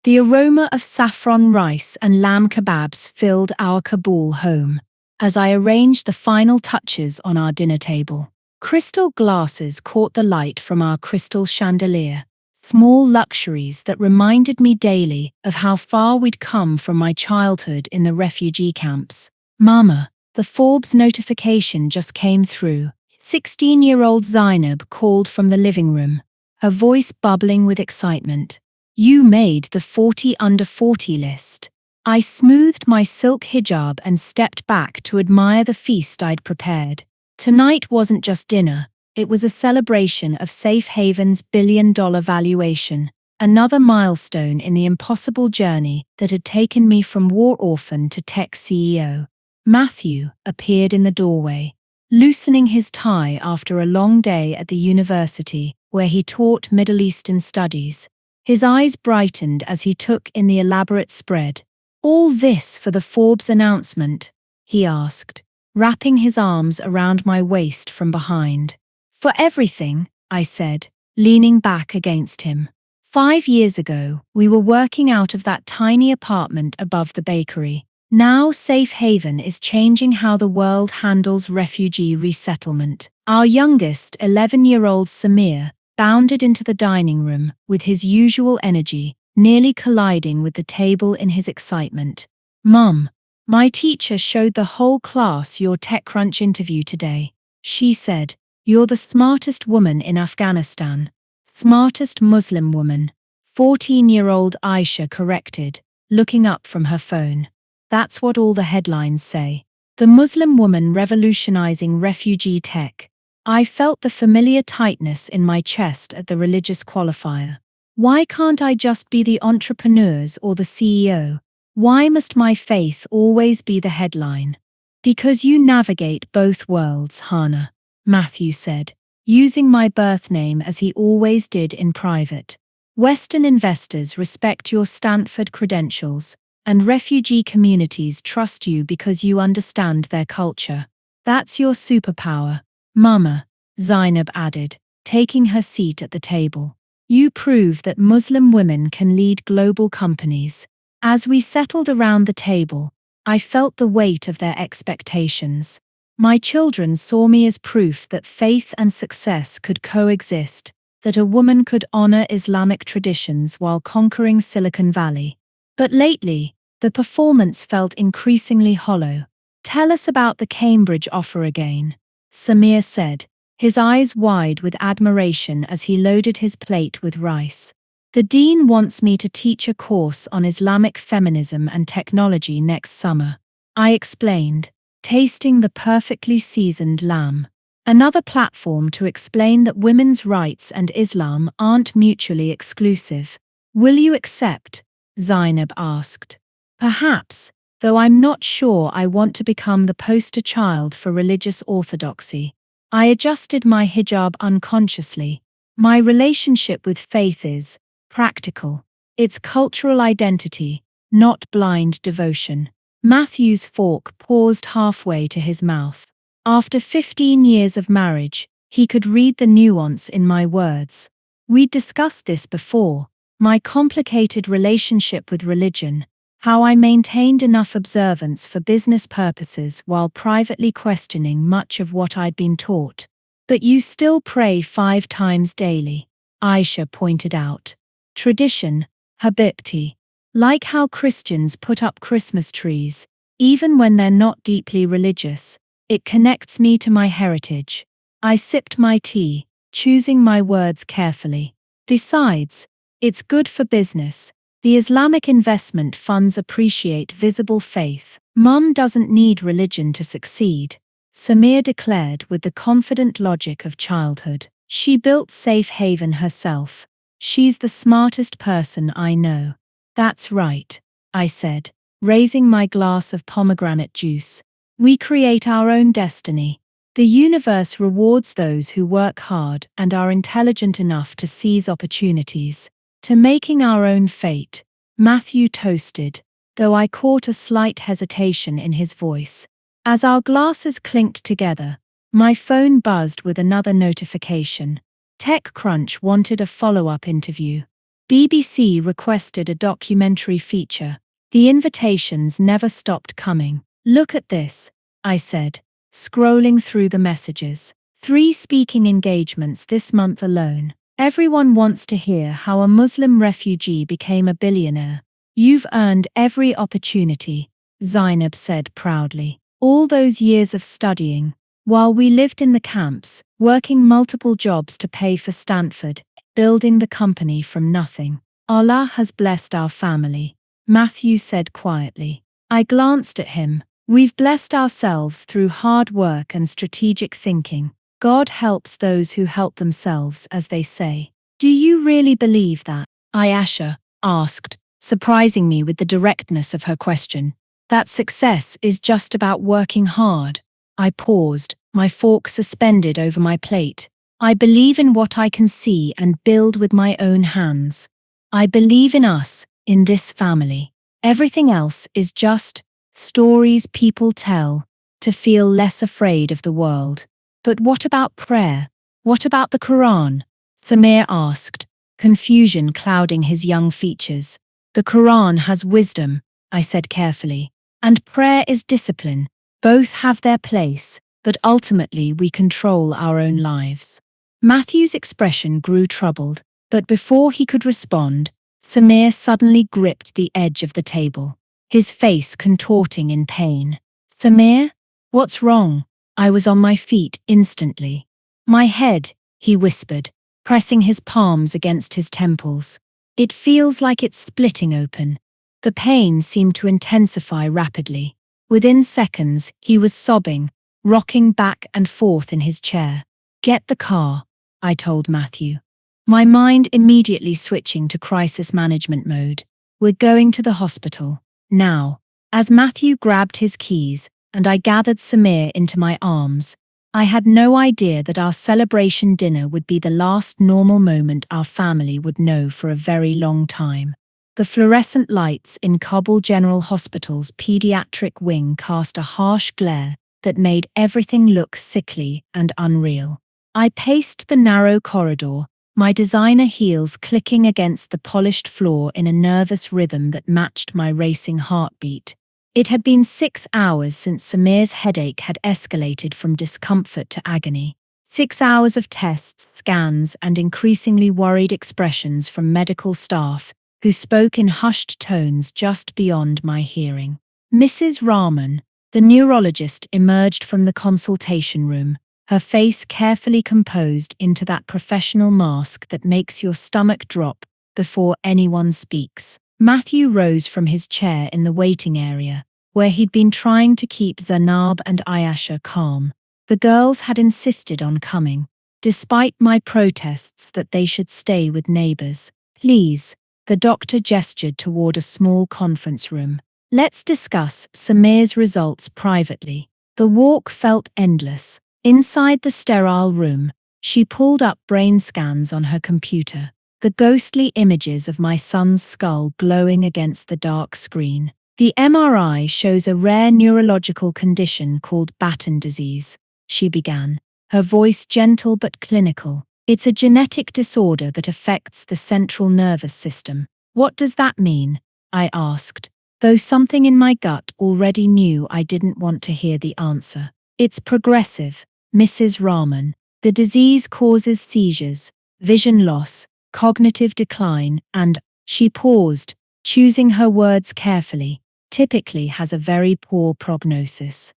The aroma of saffron rice and lamb kebabs filled our Kabul home as I arranged the final touches on our dinner table. Crystal glasses caught the light from our crystal chandelier, small luxuries that reminded me daily of how far we'd come from my childhood in the refugee camps. Mama, the Forbes notification just came through. 16-year-old Zainab called from the living room, her voice bubbling with excitement. You made the 40 under 40 list. I smoothed my silk hijab and stepped back to admire the feast I'd prepared. Tonight wasn't just dinner, it was a celebration of Safe Haven's billion-dollar valuation, another milestone in the impossible journey that had taken me from war orphan to tech CEO. Matthew appeared in the doorway, loosening his tie after a long day at the university where he taught Middle Eastern studies. His eyes brightened as he took in the elaborate spread. All this for the Forbes announcement? He asked, wrapping his arms around my waist from behind. For everything, I said, leaning back against him. 5 years ago, we were working out of that tiny apartment above the bakery. Now Safe Haven is changing how the world handles refugee resettlement. Our youngest, 11-year-old Samir, bounded into the dining room with his usual energy, nearly colliding with the table in his excitement. Mum, my teacher showed the whole class your TechCrunch interview today. She said, you're the smartest woman in Afghanistan. Smartest Muslim woman. 14-year-old Aisha corrected, looking up from her phone. That's what all the headlines say. The Muslim woman revolutionizing refugee tech. I felt the familiar tightness in my chest at the religious qualifier. Why can't I just be the entrepreneurs or the CEO? Why must my faith always be the headline? Because you navigate both worlds, Hana, Matthew said, using my birth name as he always did in private. Western investors respect your Stanford credentials, and refugee communities trust you because you understand their culture. That's your superpower, Mama, Zainab added, taking her seat at the table. You prove that Muslim women can lead global companies. As we settled around the table, I felt the weight of their expectations. My children saw me as proof that faith and success could coexist, that a woman could honor Islamic traditions while conquering Silicon Valley. But lately, the performance felt increasingly hollow. Tell us about the Cambridge offer again, Samir said, his eyes wide with admiration as he loaded his plate with rice. The dean wants me to teach a course on Islamic feminism and technology next summer. I explained, tasting the perfectly seasoned lamb. Another platform to explain that women's rights and Islam aren't mutually exclusive. Will you accept? Zainab asked. Perhaps, though I'm not sure I want to become the poster child for religious orthodoxy. I adjusted my hijab unconsciously. My relationship with faith is practical. It's cultural identity, not blind devotion. Matthew's fork paused halfway to his mouth. After 15 years of marriage, he could read the nuance in my words. We'd discussed this before, my complicated relationship with religion, how I maintained enough observance for business purposes while privately questioning much of what I'd been taught. But you still pray 5 times daily, Aisha pointed out. Tradition, habibti. Like how Christians put up Christmas trees, even when they're not deeply religious, it connects me to my heritage. I sipped my tea, choosing my words carefully. Besides, it's good for business. The Islamic investment funds appreciate visible faith. Mum doesn't need religion to succeed, Samir declared with the confident logic of childhood. She built Safe Haven herself. She's the smartest person I know. That's right, I said, raising my glass of pomegranate juice. We create our own destiny. The universe rewards those who work hard and are intelligent enough to seize opportunities. To making our own fate, Matthew toasted, though I caught a slight hesitation in his voice. As our glasses clinked together, my phone buzzed with another notification. TechCrunch wanted a follow-up interview. BBC requested a documentary feature. The invitations never stopped coming. Look at this, I said, scrolling through the messages. 3 speaking engagements this month alone. Everyone wants to hear how a Muslim refugee became a billionaire. You've earned every opportunity, Zainab said proudly. All those years of studying, while we lived in the camps, working multiple jobs to pay for Stanford, building the company from nothing. Allah has blessed our family, Matthew said quietly. I glanced at him. We've blessed ourselves through hard work and strategic thinking. God helps those who help themselves, as they say. Do you really believe that? Ayesha asked, surprising me with the directness of her question. That success is just about working hard. I paused, my fork suspended over my plate. I believe in what I can see and build with my own hands. I believe in us, in this family. Everything else is just stories people tell to feel less afraid of the world. But what about prayer? What about the Quran? Samir asked, confusion clouding his young features. The Quran has wisdom, I said carefully, and prayer is discipline. Both have their place, but ultimately we control our own lives. Matthew's expression grew troubled, but before he could respond, Samir suddenly gripped the edge of the table, his face contorting in pain. Samir? What's wrong? I was on my feet instantly. My head, he whispered, pressing his palms against his temples. It feels like it's splitting open. The pain seemed to intensify rapidly. Within seconds, he was sobbing, rocking back and forth in his chair. Get the car, I told Matthew, my mind immediately switching to crisis management mode. We're going to the hospital, now. As Matthew grabbed his keys, and I gathered Samir into my arms, I had no idea that our celebration dinner would be the last normal moment our family would know for a very long time. The fluorescent lights in Kabul General Hospital's pediatric wing cast a harsh glare that made everything look sickly and unreal. I paced the narrow corridor, my designer heels clicking against the polished floor in a nervous rhythm that matched my racing heartbeat. It had been 6 hours since Samir's headache had escalated from discomfort to agony. 6 hours of tests, scans, and increasingly worried expressions from medical staff, who spoke in hushed tones just beyond my hearing. Mrs. Rahman, the neurologist, emerged from the consultation room, her face carefully composed into that professional mask that makes your stomach drop before anyone speaks. Matthew rose from his chair in the waiting area, where he'd been trying to keep Zainab and Ayesha calm. The girls had insisted on coming, despite my protests that they should stay with neighbors. Please, the doctor gestured toward a small conference room. Let's discuss Samir's results privately. The walk felt endless. Inside the sterile room, she pulled up brain scans on her computer, the ghostly images of my son's skull glowing against the dark screen. The MRI shows a rare neurological condition called Batten disease, she began, her voice gentle but clinical. It's a genetic disorder that affects the central nervous system. What does that mean? I asked, though something in my gut already knew I didn't want to hear the answer. It's progressive, Mrs. Rahman. The disease causes seizures, vision loss, cognitive decline, and, she paused, choosing her words carefully, typically has a very poor prognosis.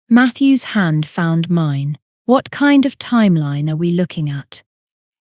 Matthew's hand found mine. What kind of timeline are we looking at?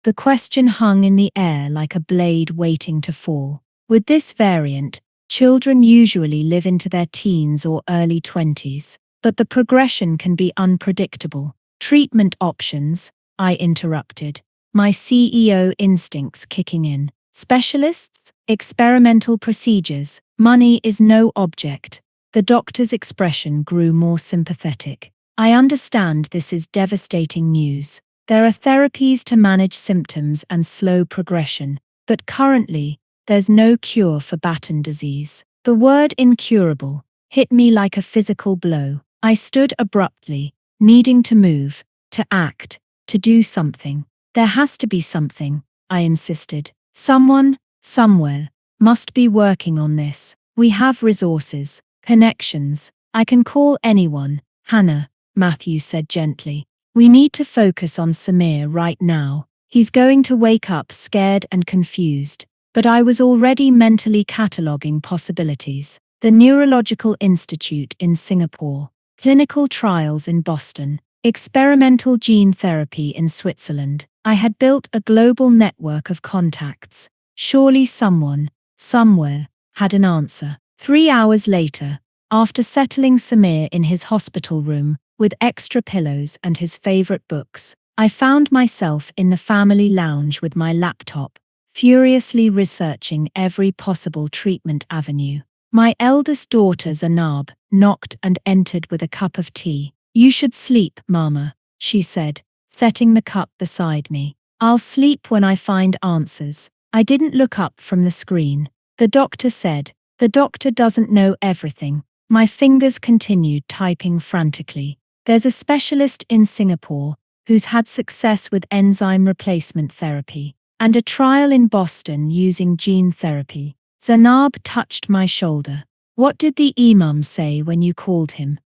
The question hung in the air like a blade waiting to fall. With this variant, children usually live into their teens or early 20s, but the progression can be unpredictable. Treatment options, I interrupted, my CEO instincts kicking in. Specialists, experimental procedures, money is no object. The doctor's expression grew more sympathetic. I understand this is devastating news. There are therapies to manage symptoms and slow progression, but currently, there's no cure for Batten disease. The word incurable hit me like a physical blow. I stood abruptly, needing to move, to act, to do something. There has to be something, I insisted. Someone, Somewhere. Must be working on this. We have resources, connections. I can call anyone. Hana, Matthew said gently. We need to focus on Samir right now. He's going to wake up scared and confused. But I was already mentally cataloguing possibilities. The Neurological Institute in Singapore, clinical trials in Boston, experimental gene therapy in Switzerland. I had built a global network of contacts. Surely someone, somewhere, had an answer. 3 hours later, after settling Samir in his hospital room with extra pillows and his favorite books, I found myself in the family lounge with my laptop, furiously researching every possible treatment avenue. My eldest daughter Zainab knocked and entered with a cup of tea. You should sleep, Mama, she said, setting the cup beside me. I'll sleep when I find answers. I didn't look up from the screen. The doctor said, the doctor doesn't know everything. My fingers continued typing frantically. There's a specialist in Singapore who's had success with enzyme replacement therapy, and a trial in Boston using gene therapy. Zainab touched my shoulder. What did the Imam say when you called him?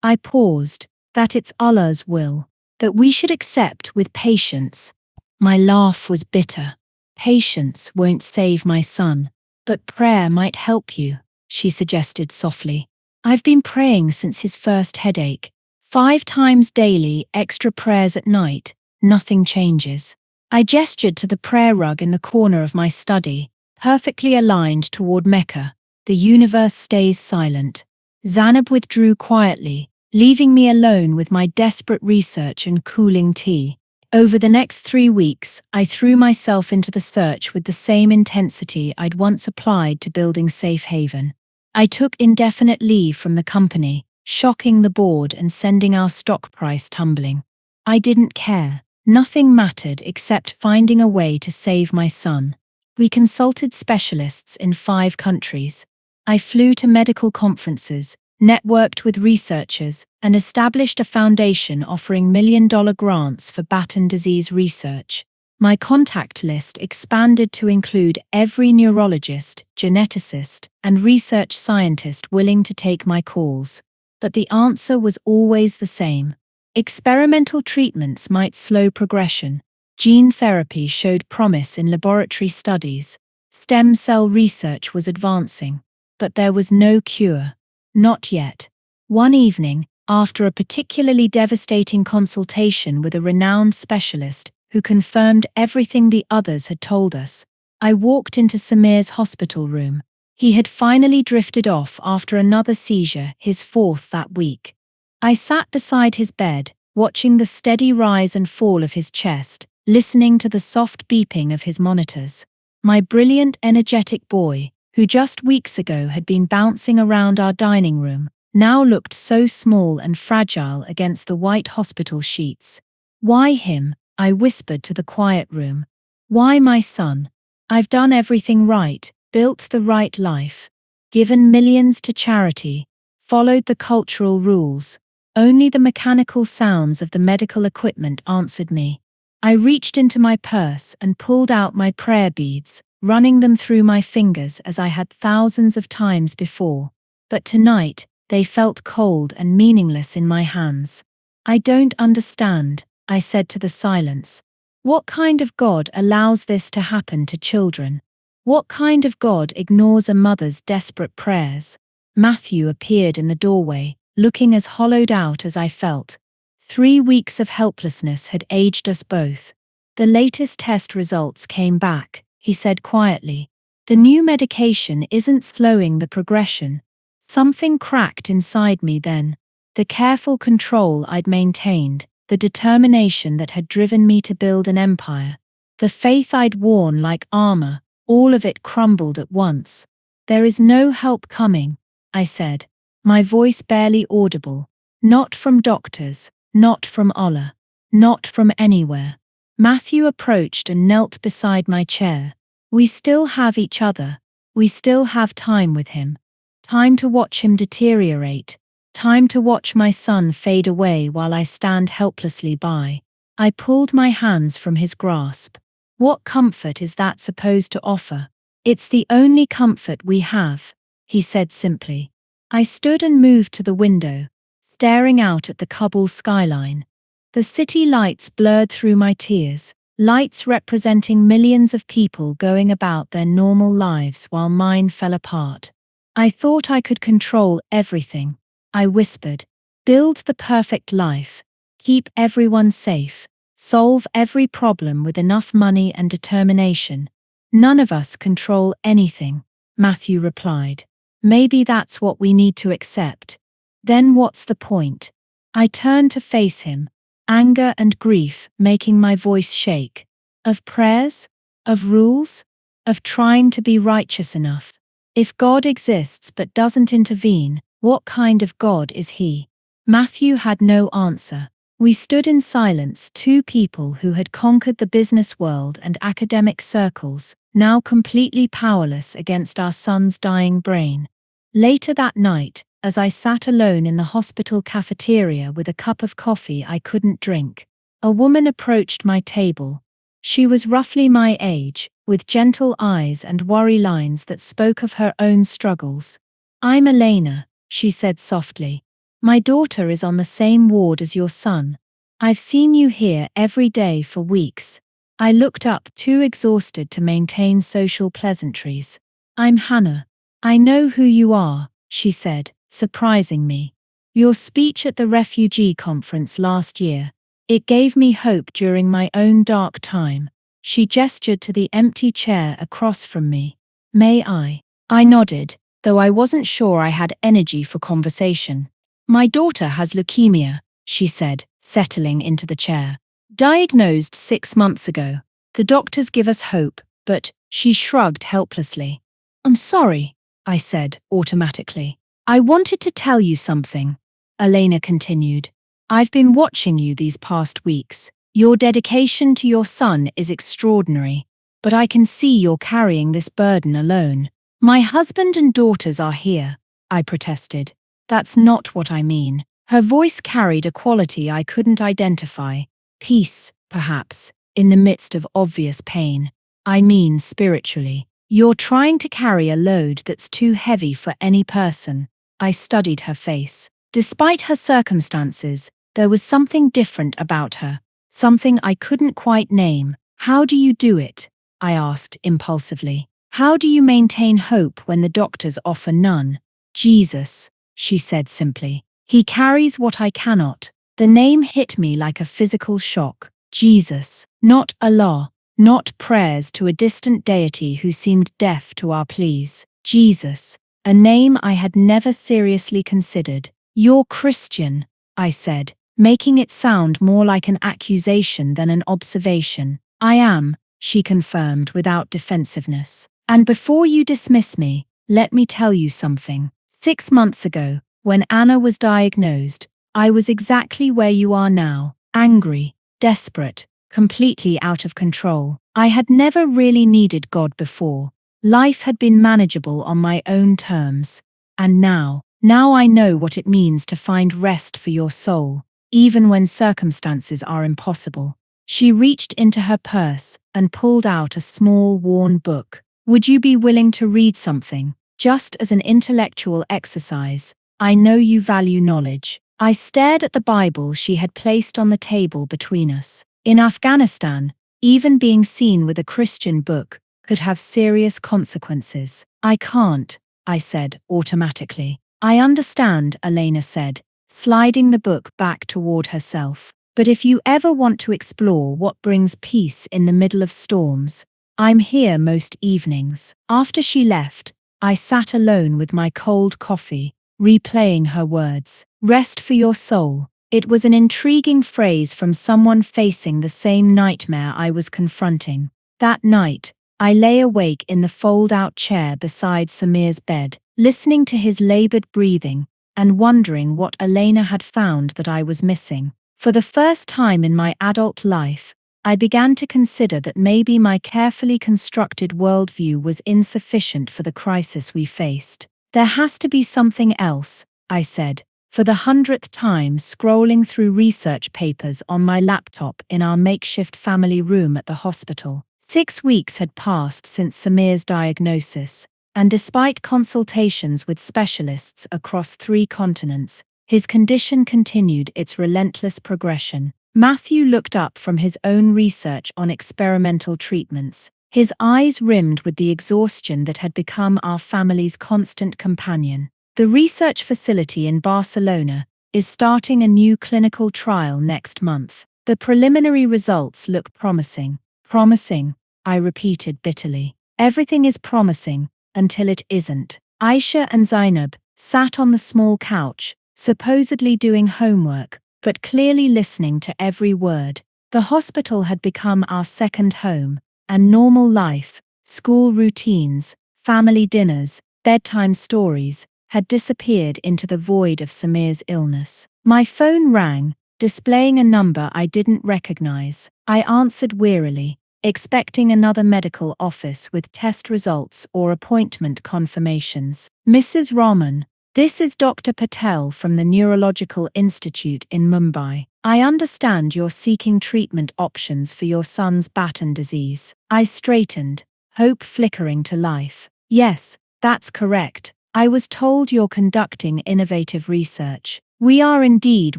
I paused. That it's Allah's will, that we should accept with patience. My laugh was bitter. Patience won't save my son, but prayer might help you, she suggested softly. I've been praying since his first headache. 5 times daily, extra prayers at night. Nothing changes. I gestured to the prayer rug in the corner of my study, perfectly aligned toward Mecca. The universe stays silent. Zainab withdrew quietly, leaving me alone with my desperate research and cooling tea. Over the next 3 weeks, I threw myself into the search with the same intensity I'd once applied to building Safe Haven. I took indefinite leave from the company, shocking the board and sending our stock price tumbling. I didn't care. Nothing mattered except finding a way to save my son. We consulted specialists in 5 countries. I flew to medical conferences, networked with researchers, and established a foundation offering million-dollar grants for Batten disease research. My contact list expanded to include every neurologist, geneticist, and research scientist willing to take my calls. But the answer was always the same. Experimental treatments might slow progression. Gene therapy showed promise in laboratory studies. Stem cell research was advancing. But there was no cure. Not yet. One evening, after a particularly devastating consultation with a renowned specialist who confirmed everything the others had told us, I walked into Samir's hospital room. He had finally drifted off after another seizure, his 4th that week. I sat beside his bed, watching the steady rise and fall of his chest, listening to the soft beeping of his monitors. My brilliant, energetic boy, who just weeks ago had been bouncing around our dining room, now looked so small and fragile against the white hospital sheets. Why him? I whispered to the quiet room. Why my son? I've done everything right, built the right life, given millions to charity, followed the cultural rules. Only the mechanical sounds of the medical equipment answered me. I reached into my purse and pulled out my prayer beads, running them through my fingers as I had thousands of times before. But tonight, they felt cold and meaningless in my hands. I don't understand, I said to the silence. What kind of God allows this to happen to children? What kind of God ignores a mother's desperate prayers? Matthew appeared in the doorway, looking as hollowed out as I felt. 3 weeks of helplessness had aged us both. The latest test results came back, he said quietly. The new medication isn't slowing the progression. Something cracked inside me then. The careful control I'd maintained, the determination that had driven me to build an empire, the faith I'd worn like armor, all of it crumbled at once. There is no help coming, I said, my voice barely audible. Not from doctors, not from Allah, not from anywhere. Matthew approached and knelt beside my chair. We still have each other. We still have time with him. Time to watch him deteriorate. Time to watch my son fade away while I stand helplessly by. I pulled my hands from his grasp. What comfort is that supposed to offer? It's the only comfort we have, he said simply. I stood and moved to the window, staring out at the Kabul skyline. The city lights blurred through my tears, lights representing millions of people going about their normal lives while mine fell apart. I thought I could control everything, I whispered. Build the perfect life, keep everyone safe, solve every problem with enough money and determination. None of us control anything, Matthew replied. Maybe that's what we need to accept. Then what's the point? I turned to face him, anger and grief making my voice shake. Of prayers? Of rules? Of trying to be righteous enough? If God exists but doesn't intervene, what kind of God is he? Matthew had no answer. We stood in silence, two people who had conquered the business world and academic circles, now completely powerless against our son's dying brain. Later that night, as I sat alone in the hospital cafeteria with a cup of coffee I couldn't drink, a woman approached my table. She was roughly my age, with gentle eyes and worry lines that spoke of her own struggles. I'm Elena, she said softly. My daughter is on the same ward as your son. I've seen you here every day for weeks. I looked up, too exhausted to maintain social pleasantries. I'm Hana. I know who you are, she said, surprising me. Your speech at the refugee conference last year. It gave me hope during my own dark time. She gestured to the empty chair across from me. May I? I nodded, though I wasn't sure I had energy for conversation. My daughter has leukemia, she said, settling into the chair. Diagnosed 6 months ago. The doctors give us hope, but she shrugged helplessly. I'm sorry, I said automatically. I wanted to tell you something, Elena continued. I've been watching you these past weeks. Your dedication to your son is extraordinary, but I can see you're carrying this burden alone. My husband and daughters are here, I protested. That's not what I mean. Her voice carried a quality I couldn't identify. Peace, perhaps, in the midst of obvious pain. I mean spiritually. You're trying to carry a load that's too heavy for any person. I studied her face. Despite her circumstances, there was something different about her, something I couldn't quite name. How do you do it? I asked impulsively. How do you maintain hope when the doctors offer none? Jesus, she said simply. He carries what I cannot. The name hit me like a physical shock. Jesus, not Allah. Not prayers to a distant deity who seemed deaf to our pleas. Jesus, a name I had never seriously considered. You're Christian, I said, making it sound more like an accusation than an observation. I am, she confirmed without defensiveness. And before you dismiss me, let me tell you something. 6 months ago, when Anna was diagnosed, I was exactly where you are now, angry, desperate, completely out of control. I had never really needed God before. Life had been manageable on my own terms. And now I know what it means to find rest for your soul, even when circumstances are impossible. She reached into her purse and pulled out a small, worn book. Would you be willing to read something, just as an intellectual exercise? I know you value knowledge. I stared at the Bible she had placed on the table between us. In Afghanistan, even being seen with a Christian book could have serious consequences. I can't, I said automatically. I understand, Elena said, sliding the book back toward herself. But if you ever want to explore what brings peace in the middle of storms, I'm here most evenings. After she left, I sat alone with my cold coffee, replaying her words. Rest for your soul. It was an intriguing phrase from someone facing the same nightmare I was confronting. That night, I lay awake in the fold-out chair beside Samir's bed, listening to his labored breathing and wondering what Elena had found that I was missing. For the first time in my adult life, I began to consider that maybe my carefully constructed worldview was insufficient for the crisis we faced. There has to be something else, I said, for the 100th time scrolling through research papers on my laptop in our makeshift family room at the hospital. 6 weeks had passed since Samir's diagnosis, and despite consultations with specialists across 3 continents, his condition continued its relentless progression. Matthew looked up from his own research on experimental treatments, his eyes rimmed with the exhaustion that had become our family's constant companion. The research facility in Barcelona is starting a new clinical trial next month. The preliminary results look promising. Promising, I repeated bitterly. Everything is promising until it isn't. Aisha and Zainab sat on the small couch, supposedly doing homework, but clearly listening to every word. The hospital had become our second home, and normal life, school routines, family dinners, bedtime stories, had disappeared into the void of Samir's illness. My phone rang, displaying a number I didn't recognize. I answered wearily, expecting another medical office with test results or appointment confirmations. Mrs. Rahman, this is Dr. Patel from the Neurological Institute in Mumbai. I understand you're seeking treatment options for your son's Batten disease. I straightened, hope flickering to life. Yes, that's correct. I was told you're conducting innovative research. We are indeed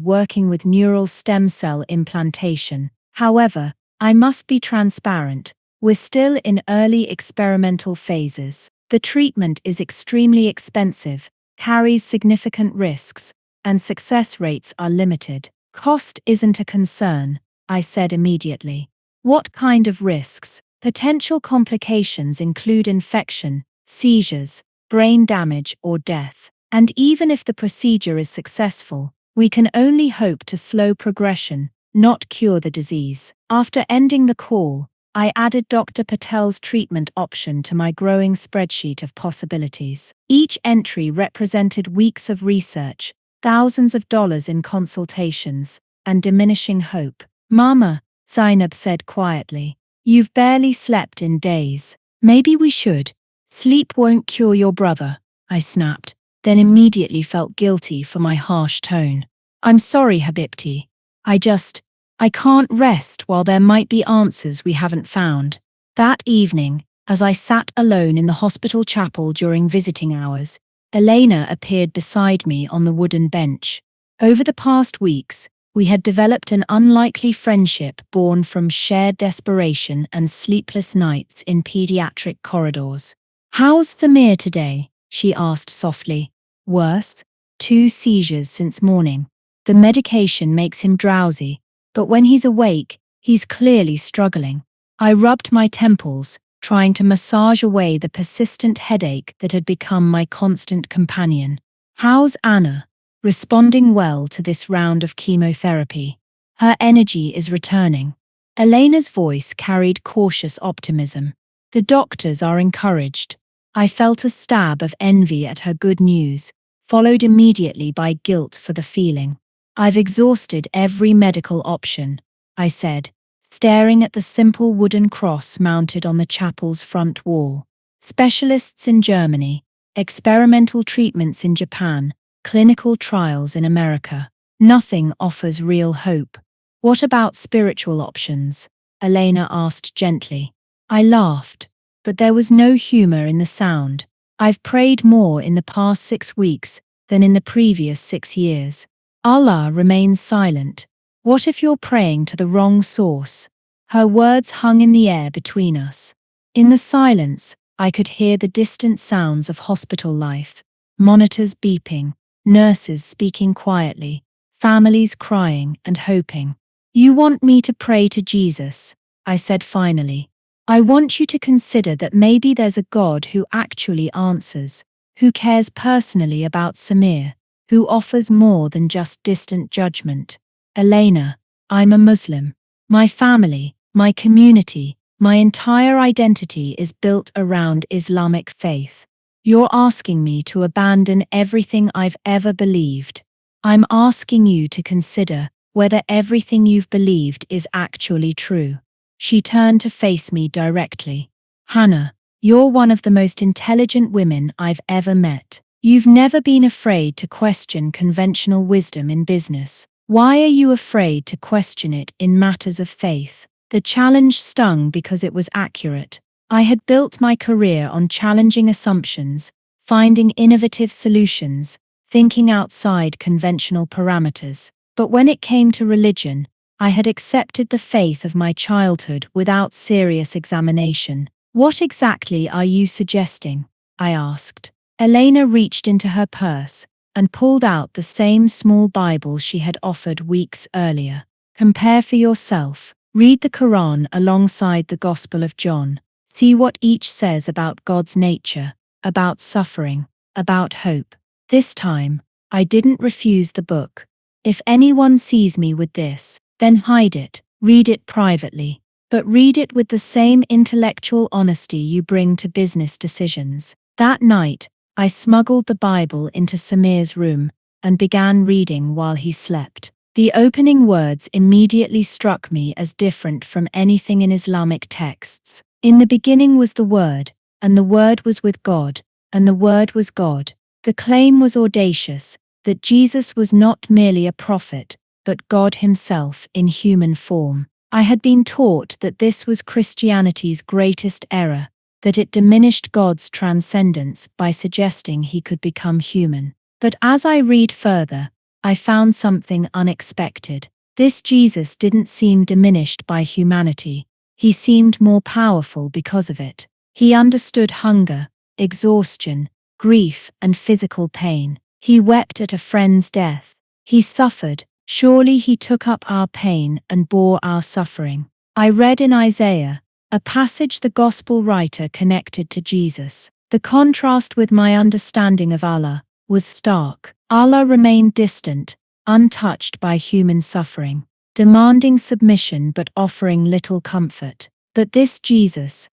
working with neural stem cell implantation. However, I must be transparent. We're still in early experimental phases. The treatment is extremely expensive, carries significant risks, and success rates are limited. Cost isn't a concern, I said immediately. What kind of risks? Potential complications include infection, seizures, brain damage, or death. And even if the procedure is successful, we can only hope to slow progression, not cure the disease. After ending the call, I added Dr. Patel's treatment option to my growing spreadsheet of possibilities. Each entry represented weeks of research, thousands of dollars in consultations, and diminishing hope. Mama, Zainab said quietly, you've barely slept in days. Maybe we should. Sleep won't cure your brother, I snapped, then immediately felt guilty for my harsh tone. I'm sorry, Habibti. I can't rest while there might be answers we haven't found. That evening, as I sat alone in the hospital chapel during visiting hours, Elena appeared beside me on the wooden bench. Over the past weeks, we had developed an unlikely friendship born from shared desperation and sleepless nights in pediatric corridors. How's Samir today? She asked softly. Worse. 2 seizures since morning. The medication makes him drowsy, but when he's awake, he's clearly struggling. I rubbed my temples, trying to massage away the persistent headache that had become my constant companion. How's Anna? Responding well to this round of chemotherapy. Her energy is returning. Elena's voice carried cautious optimism. The doctors are encouraged. I felt a stab of envy at her good news, followed immediately by guilt for the feeling. I've exhausted every medical option, I said, staring at the simple wooden cross mounted on the chapel's front wall. Specialists in Germany, experimental treatments in Japan, clinical trials in America. Nothing offers real hope. What about spiritual options? Elena asked gently. I laughed, but there was no humor in the sound. I've prayed more in the past 6 weeks than in the previous 6 years. Allah remains silent. What if you're praying to the wrong source? Her words hung in the air between us. In the silence, I could hear the distant sounds of hospital life, monitors beeping, nurses speaking quietly, families crying and hoping. You want me to pray to Jesus, I said finally. I want you to consider that maybe there's a God who actually answers, who cares personally about Samir, who offers more than just distant judgment. Elena, I'm a Muslim. My family, my community, my entire identity is built around Islamic faith. You're asking me to abandon everything I've ever believed. I'm asking you to consider whether everything you've believed is actually true. She turned to face me directly. Hana, you're one of the most intelligent women I've ever met. You've never been afraid to question conventional wisdom in business. Why are you afraid to question it in matters of faith? The challenge stung because it was accurate. I had built my career on challenging assumptions, finding innovative solutions, thinking outside conventional parameters. But when it came to religion, I had accepted the faith of my childhood without serious examination. "What exactly are you suggesting?" I asked. Elena reached into her purse and pulled out the same small Bible she had offered weeks earlier. "Compare for yourself. Read the Quran alongside the Gospel of John. See what each says about God's nature, about suffering, about hope." This time, I didn't refuse the book. "If anyone sees me with this, then hide it, read it privately. But read it with the same intellectual honesty you bring to business decisions." That night, I smuggled the Bible into Samir's room and began reading while he slept. The opening words immediately struck me as different from anything in Islamic texts. "In the beginning was the Word, and the Word was with God, and the Word was God." The claim was audacious, that Jesus was not merely a prophet, but God himself in human form. I had been taught that this was Christianity's greatest error, that it diminished God's transcendence by suggesting he could become human. But as I read further, I found something unexpected. This Jesus didn't seem diminished by humanity. He seemed more powerful because of it. He understood hunger, exhaustion, grief, and physical pain. He wept at a friend's death. He suffered. Surely he took up our pain and bore our suffering. I read in Isaiah, a passage the gospel writer connected to Jesus. The contrast with my understanding of Allah was stark. Allah remained distant, untouched by human suffering, demanding submission but offering little comfort. But this Jesus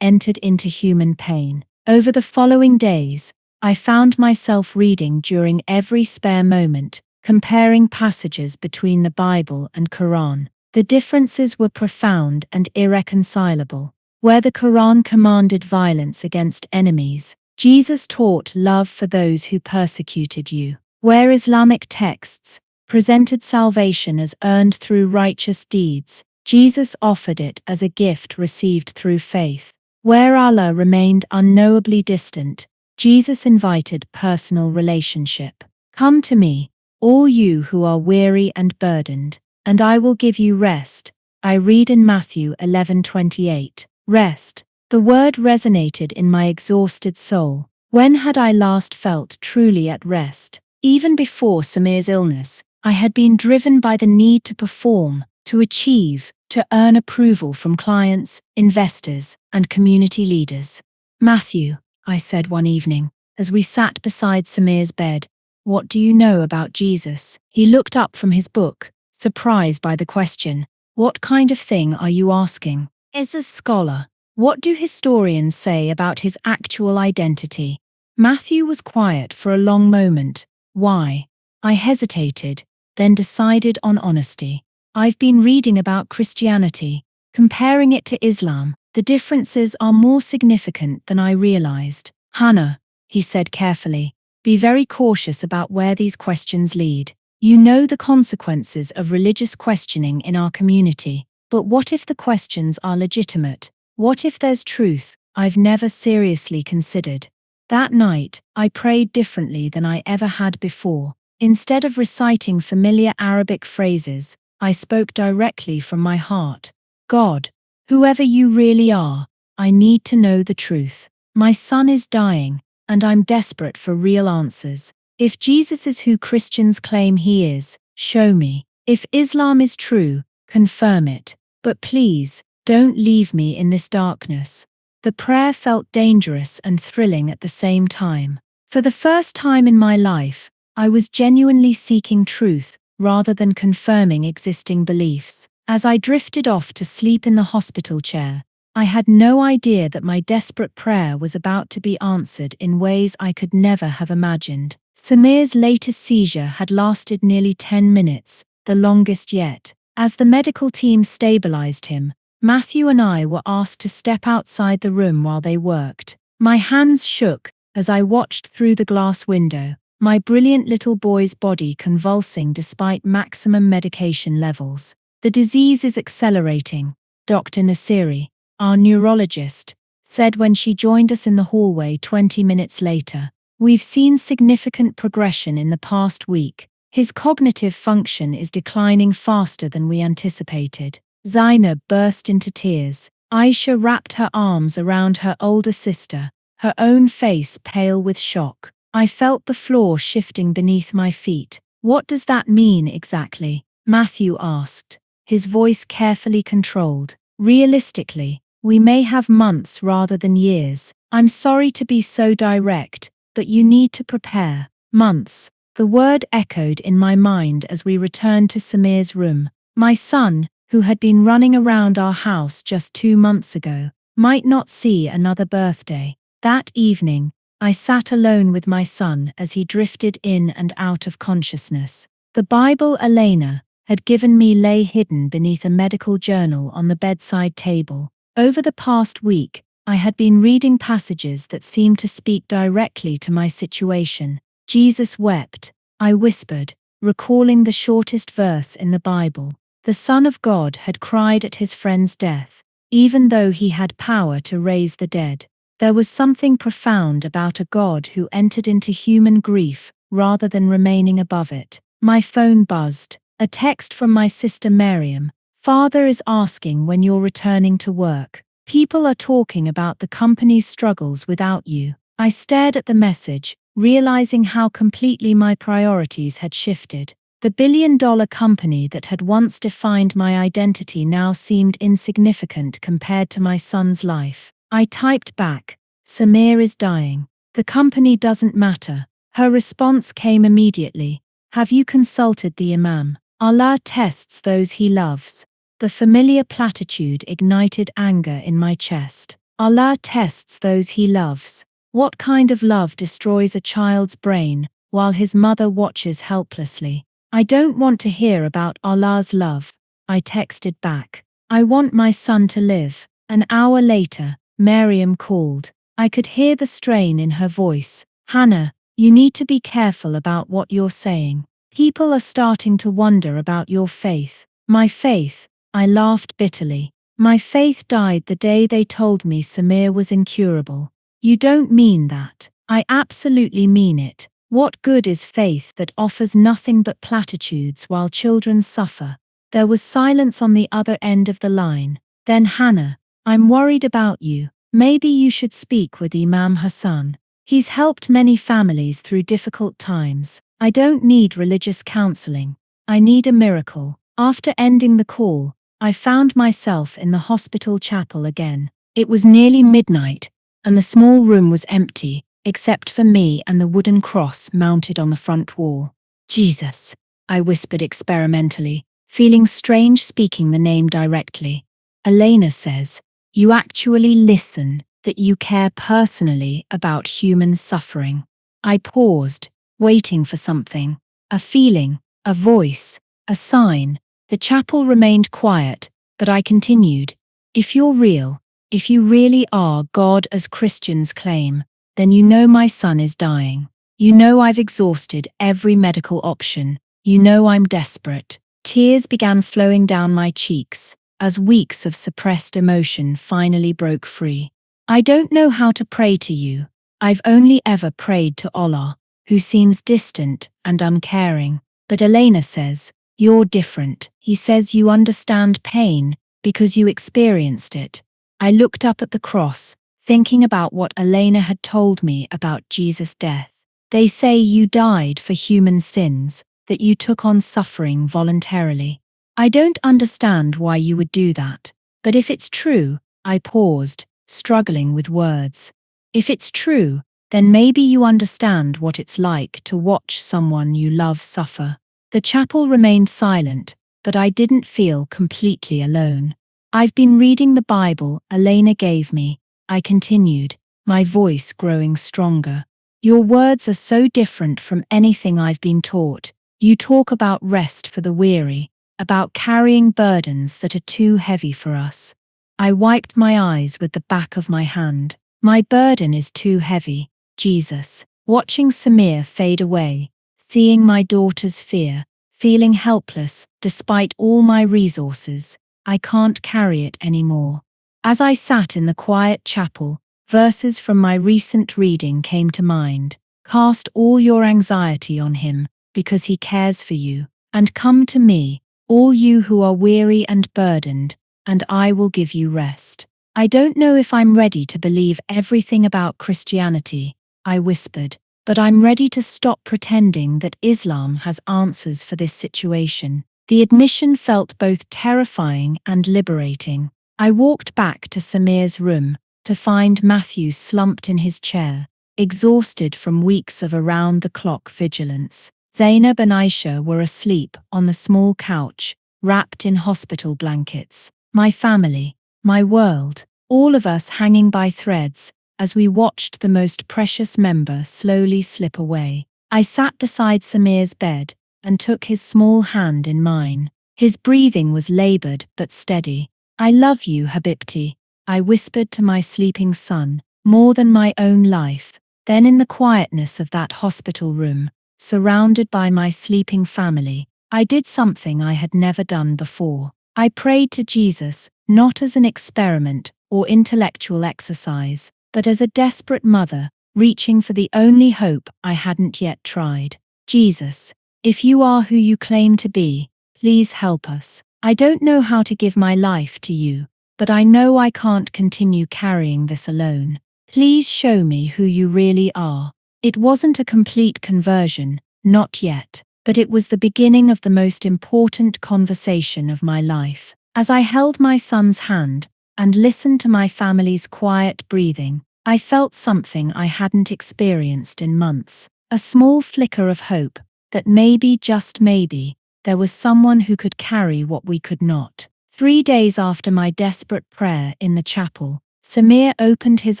entered into human pain. Over the following days, I found myself reading during every spare moment, comparing passages between the Bible and Quran. The differences were profound and irreconcilable. Where the Quran commanded violence against enemies, Jesus taught love for those who persecuted you. Where Islamic texts presented salvation as earned through righteous deeds, Jesus offered it as a gift received through faith. Where Allah remained unknowably distant, Jesus invited personal relationship. "Come to me, all you who are weary and burdened, and I will give you rest." I read in Matthew 11:28. Rest. The word resonated in my exhausted soul. When had I last felt truly at rest? Even before Samir's illness, I had been driven by the need to perform, to achieve, to earn approval from clients, investors, and community leaders. "Matthew," I said one evening, as we sat beside Samir's bed, "what do you know about Jesus?" He looked up from his book, surprised by the question. "What kind of thing are you asking? As a scholar, what do historians say about his actual identity?" Matthew was quiet for a long moment. "Why?" I hesitated, then decided on honesty. "I've been reading about Christianity, comparing it to Islam. The differences are more significant than I realized." "Hana," he said carefully, "be very cautious about where these questions lead. You know the consequences of religious questioning in our community. But what if the questions are legitimate? What if there's truth I've never seriously considered?" That night, I prayed differently than I ever had before. Instead of reciting familiar Arabic phrases, I spoke directly from my heart. "God, whoever you really are, I need to know the truth. My son is dying, and I'm desperate for real answers. If Jesus is who Christians claim he is, show me. If Islam is true, confirm it. But please, don't leave me in this darkness." The prayer felt dangerous and thrilling at the same time. For the first time in my life, I was genuinely seeking truth rather than confirming existing beliefs. As I drifted off to sleep in the hospital chair, I had no idea that my desperate prayer was about to be answered in ways I could never have imagined. Samir's latest seizure had lasted nearly 10 minutes, the longest yet. As the medical team stabilized him, Matthew and I were asked to step outside the room while they worked. My hands shook as I watched through the glass window, my brilliant little boy's body convulsing despite maximum medication levels. The disease is accelerating, Dr. Nasiri, our neurologist, said when she joined us in the hallway 20 minutes later. We've seen significant progression in the past week. His cognitive function is declining faster than we anticipated. Zainab burst into tears. Aisha wrapped her arms around her older sister, her own face pale with shock. I felt the floor shifting beneath my feet. What does that mean exactly? Matthew asked, his voice carefully controlled. Realistically, we may have months rather than years. I'm sorry to be so direct, but you need to prepare. Months. The word echoed in my mind as we returned to Samir's room. My son, who had been running around our house just 2 months ago, might not see another birthday. That evening, I sat alone with my son as he drifted in and out of consciousness. The Bible Elena had given me lay hidden beneath a medical journal on the bedside table. Over the past week, I had been reading passages that seemed to speak directly to my situation. Jesus wept, I whispered, recalling the shortest verse in the Bible. The Son of God had cried at his friend's death, even though he had power to raise the dead. There was something profound about a God who entered into human grief rather than remaining above it. My phone buzzed. A text from my sister Miriam. Father is asking when you're returning to work. People are talking about the company's struggles without you. I stared at the message, realizing how completely my priorities had shifted. The billion-dollar company that had once defined my identity now seemed insignificant compared to my son's life. I typed back, Samir is dying. The company doesn't matter. Her response came immediately. Have you consulted the imam? Allah tests those he loves. The familiar platitude ignited anger in my chest. Allah tests those he loves. What kind of love destroys a child's brain while his mother watches helplessly? I don't want to hear about Allah's love, I texted back. I want my son to live. An hour later, Miriam called. I could hear the strain in her voice. Hannah, you need to be careful about what you're saying. People are starting to wonder about your faith. My faith? I laughed bitterly. My faith died the day they told me Samir was incurable. You don't mean that. I absolutely mean it. What good is faith that offers nothing but platitudes while children suffer? There was silence on the other end of the line. Then Hannah, I'm worried about you. Maybe you should speak with Imam Hassan. He's helped many families through difficult times. I don't need religious counseling. I need a miracle. After ending the call, I found myself in the hospital chapel again. It was nearly midnight, and the small room was empty, except for me and the wooden cross mounted on the front wall. Jesus, I whispered experimentally, feeling strange speaking the name directly. Elena says, you actually listen, that you care personally about human suffering. I paused, waiting for something, a feeling, a voice, a sign. The chapel remained quiet, but I continued. If you're real, if you really are God as Christians claim, then you know my son is dying. You know I've exhausted every medical option. You know I'm desperate. Tears began flowing down my cheeks as weeks of suppressed emotion finally broke free. I don't know how to pray to you. I've only ever prayed to Allah, who seems distant and uncaring. But Elena says, you're different. He says you understand pain because you experienced it. I looked up at the cross, thinking about what Elena had told me about Jesus' death. They say you died for human sins, that you took on suffering voluntarily. I don't understand why you would do that. But if it's true, I paused, struggling with words. If it's true, then maybe you understand what it's like to watch someone you love suffer. The chapel remained silent, but I didn't feel completely alone. I've been reading the Bible Elena gave me, I continued, my voice growing stronger. Your words are so different from anything I've been taught. You talk about rest for the weary, about carrying burdens that are too heavy for us. I wiped my eyes with the back of my hand. My burden is too heavy, Jesus. Watching Samir fade away, seeing my daughter's fear, feeling helpless despite all my resources. I can't carry it anymore. As I sat in the quiet chapel, verses from my recent reading came to mind. Cast all your anxiety on him, because he cares for you. And come to me, all you who are weary and burdened, and I will give you rest. I don't know if I'm ready to believe everything about Christianity, I whispered, but I'm ready to stop pretending that Islam has answers for this situation. The admission felt both terrifying and liberating. I walked back to Samir's room to find Matthew slumped in his chair, exhausted from weeks of around-the-clock vigilance. Zainab and Aisha were asleep on the small couch, wrapped in hospital blankets. My family, my world, all of us hanging by threads as we watched the most precious member slowly slip away. I sat beside Samir's bed and took his small hand in mine. His breathing was labored but steady. I love you, Habibti, I whispered to my sleeping son, more than my own life. Then in the quietness of that hospital room, surrounded by my sleeping family, I did something I had never done before. I prayed to Jesus, not as an experiment or intellectual exercise, but as a desperate mother, reaching for the only hope I hadn't yet tried. Jesus, if you are who you claim to be, please help us. I don't know how to give my life to you, but I know I can't continue carrying this alone. Please show me who you really are. It wasn't a complete conversion, not yet, but it was the beginning of the most important conversation of my life. As I held my son's hand and listened to my family's quiet breathing, I felt something I hadn't experienced in months. A small flicker of hope that maybe, just maybe, there was someone who could carry what we could not. 3 days after my desperate prayer in the chapel, Samir opened his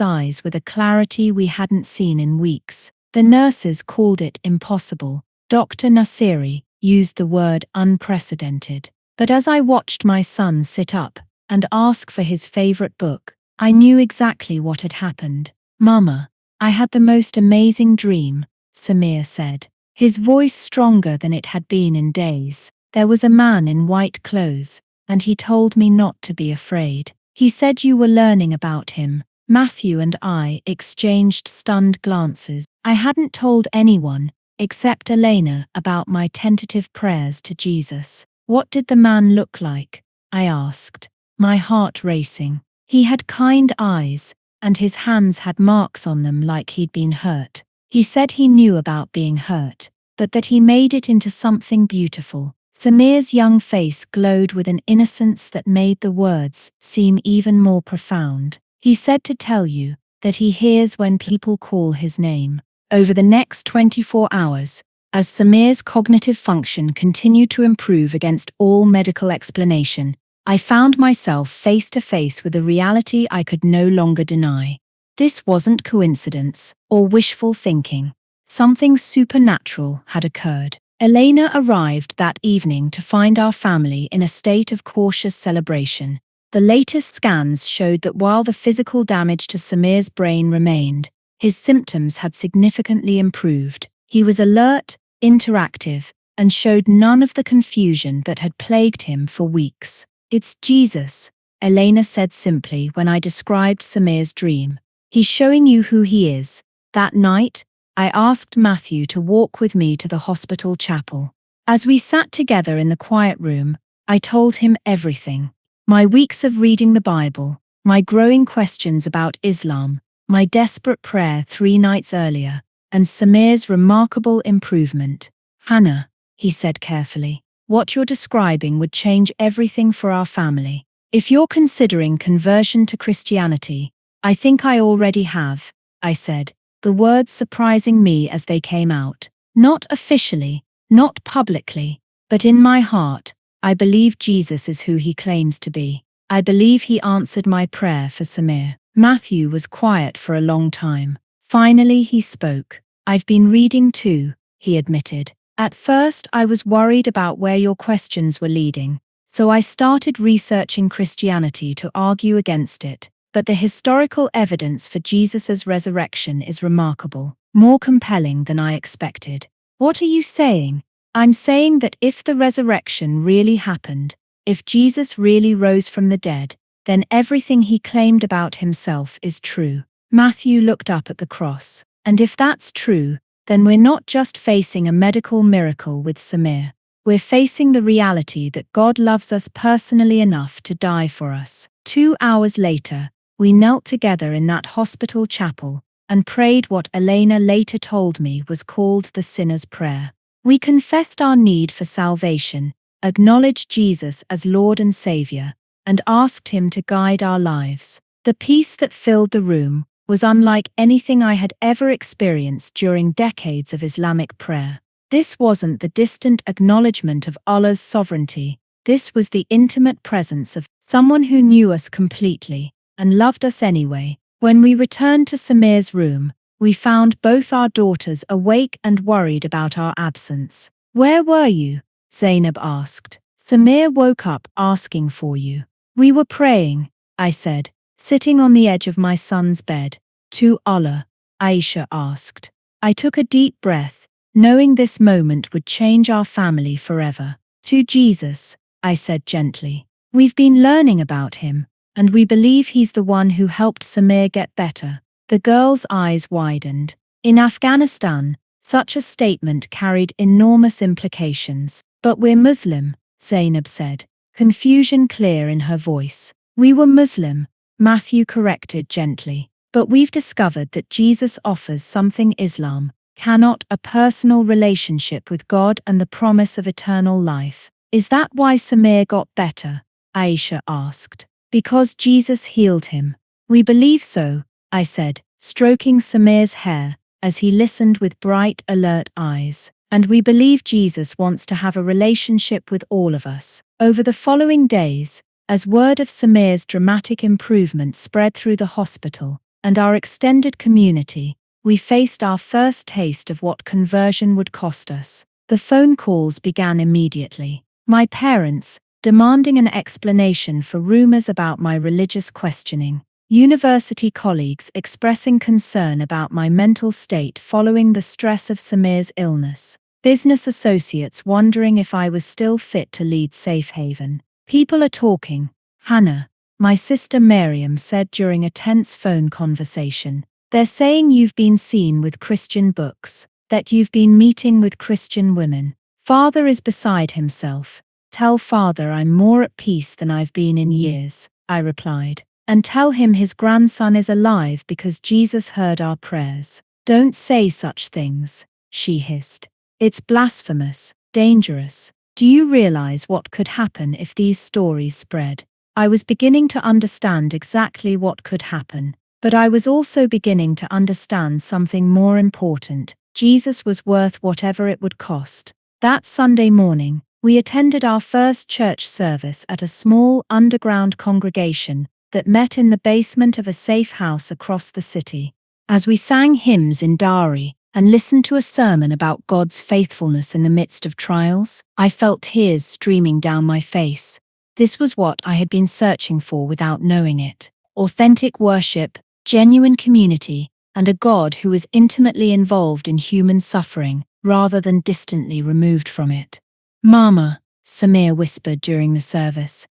eyes with a clarity we hadn't seen in weeks. The nurses called it impossible. Dr. Nasiri used the word unprecedented. But as I watched my son sit up and ask for his favorite book, I knew exactly what had happened. Mama, I had the most amazing dream, Samir said, his voice stronger than it had been in days. There was a man in white clothes, and he told me not to be afraid. He said you were learning about him. Matthew and I exchanged stunned glances. I hadn't told anyone, except Elena, about my tentative prayers to Jesus. What did the man look like? I asked, my heart racing. He had kind eyes, and his hands had marks on them like he'd been hurt. He said he knew about being hurt, but that he made it into something beautiful. Samir's young face glowed with an innocence that made the words seem even more profound. He said to tell you that he hears when people call his name. Over the next 24 hours, as Samir's cognitive function continued to improve against all medical explanation, I found myself face to face with a reality I could no longer deny. This wasn't coincidence or wishful thinking. Something supernatural had occurred. Elena arrived that evening to find our family in a state of cautious celebration. The latest scans showed that while the physical damage to Samir's brain remained, his symptoms had significantly improved. He was alert, interactive, and showed none of the confusion that had plagued him for weeks. It's Jesus, Elena said simply when I described Samir's dream. He's showing you who he is. That night, I asked Matthew to walk with me to the hospital chapel. As we sat together in the quiet room, I told him everything. My weeks of reading the Bible, my growing questions about Islam, my desperate prayer 3 nights earlier, and Samir's remarkable improvement. Hana, he said carefully, what you're describing would change everything for our family. If you're considering conversion to Christianity, I think I already have, I said, the words surprising me as they came out. Not officially, not publicly, but in my heart, I believe Jesus is who he claims to be. I believe he answered my prayer for Samir. Matthew was quiet for a long time. Finally he spoke. I've been reading too, he admitted. At first I was worried about where your questions were leading, so I started researching Christianity to argue against it. But the historical evidence for Jesus' resurrection is remarkable, more compelling than I expected. What are you saying? I'm saying that if the resurrection really happened, if Jesus really rose from the dead, then everything he claimed about himself is true. Matthew looked up at the cross. And if that's true, then we're not just facing a medical miracle with Samir. We're facing the reality that God loves us personally enough to die for us. 2 hours later, we knelt together in that hospital chapel and prayed what Elena later told me was called the sinner's prayer. We confessed our need for salvation, acknowledged Jesus as Lord and Savior, and asked him to guide our lives. The peace that filled the room was unlike anything I had ever experienced during decades of Islamic prayer. This wasn't the distant acknowledgement of Allah's sovereignty. This was the intimate presence of someone who knew us completely and loved us anyway. When we returned to Samir's room, we found both our daughters awake and worried about our absence. "Where were you?" Zainab asked. "Samir woke up asking for you." "We were praying," I said, sitting on the edge of my son's bed. "To Allah?" Aisha asked. I took a deep breath, knowing this moment would change our family forever. "To Jesus," I said gently. "We've been learning about him, and we believe he's the one who helped Samir get better." The girl's eyes widened. In Afghanistan, such a statement carried enormous implications. "But we're Muslim," Zainab said, confusion clear in her voice. "We were Muslim," Matthew corrected gently. "But we've discovered that Jesus offers something Islam cannot, a personal relationship with God and the promise of eternal life." "Is that why Samir got better?" Aisha asked. "Because Jesus healed him." "We believe so," I said, stroking Samir's hair as he listened with bright, alert eyes. "And we believe Jesus wants to have a relationship with all of us." Over the following days, as word of Samir's dramatic improvement spread through the hospital and our extended community, we faced our first taste of what conversion would cost us. The phone calls began immediately. My parents, demanding an explanation for rumors about my religious questioning. University colleagues expressing concern about my mental state following the stress of Samir's illness. Business associates wondering if I was still fit to lead Safe Haven. "People are talking," Hannah, my sister Miriam said during a tense phone conversation. "They're saying you've been seen with Christian books, that you've been meeting with Christian women." Father is beside himself. "Tell Father I'm more at peace than I've been in years," I replied. "And tell him his grandson is alive because Jesus heard our prayers." "Don't say such things," she hissed. "It's blasphemous, dangerous. Do you realize what could happen if these stories spread?" I was beginning to understand exactly what could happen, but I was also beginning to understand something more important. Jesus was worth whatever it would cost. That Sunday morning, we attended our first church service at a small underground congregation that met in the basement of a safe house across the city. As we sang hymns in Dari and listened to a sermon about God's faithfulness in the midst of trials, I felt tears streaming down my face. This was what I had been searching for without knowing it. Authentic worship, genuine community, and a God who was intimately involved in human suffering rather than distantly removed from it. "Mama," Samir whispered during the service.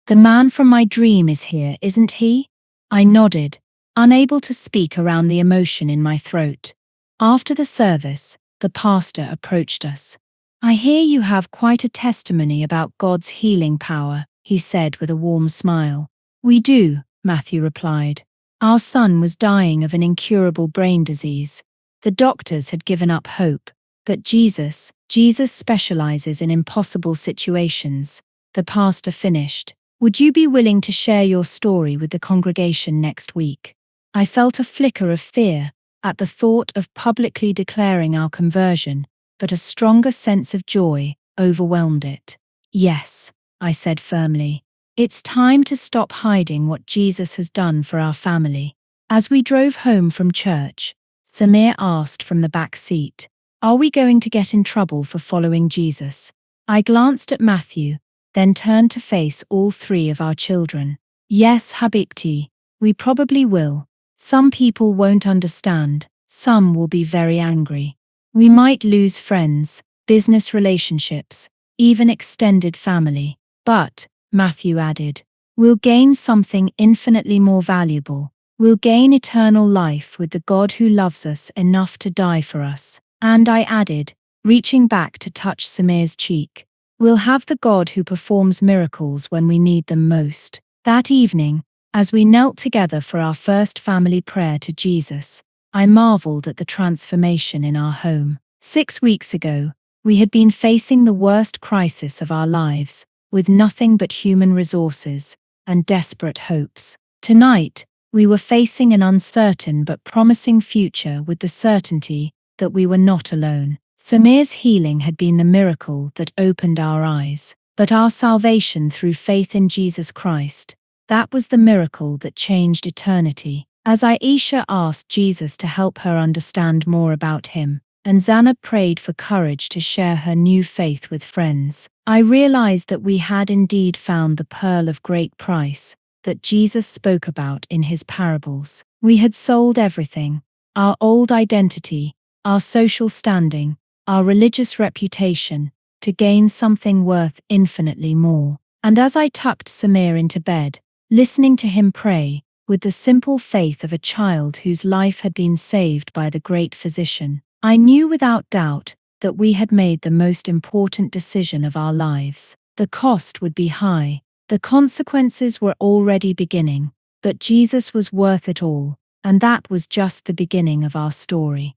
"The man from my dream is here, isn't he?" I nodded, unable to speak around the emotion in my throat. After the service, the pastor approached us. "I hear you have quite a testimony about God's healing power," he said with a warm smile. "We do," Matthew replied. "Our son was dying of an incurable brain disease. The doctors had given up hope. But Jesus specializes in impossible situations," the pastor finished. "Would you be willing to share your story with the congregation next week?" I felt a flicker of fear at the thought of publicly declaring our conversion, but a stronger sense of joy overwhelmed it. "Yes," I said firmly. "It's time to stop hiding what Jesus has done for our family." As we drove home from church, Samir asked from the back seat, "Are we going to get in trouble for following Jesus?" I glanced at Matthew, then turned to face all three of our children. "Yes, Habibti, we probably will. Some people won't understand, some will be very angry. We might lose friends, business relationships, even extended family. But, Matthew added, we'll gain something infinitely more valuable. We'll gain eternal life with the God who loves us enough to die for us. And I added, reaching back to touch Samir's cheek, we'll have the God who performs miracles when we need them most. That evening, as we knelt together for our first family prayer to Jesus, I marveled at the transformation in our home. 6 weeks ago, we had been facing the worst crisis of our lives, with nothing but human resources and desperate hopes. Tonight, we were facing an uncertain but promising future with the certainty that we were not alone. Samir's healing had been the miracle that opened our eyes, but our salvation through faith in Jesus Christ, that was the miracle that changed eternity. As Aisha asked Jesus to help her understand more about him, and Zainab prayed for courage to share her new faith with friends, I realized that we had indeed found the pearl of great price that Jesus spoke about in his parables. We had sold everything, our old identity, our social standing, our religious reputation, to gain something worth infinitely more. And as I tucked Samir into bed, listening to him pray, with the simple faith of a child whose life had been saved by the great physician, I knew without doubt that we had made the most important decision of our lives. The cost would be high, the consequences were already beginning, but Jesus was worth it all, and that was just the beginning of our story.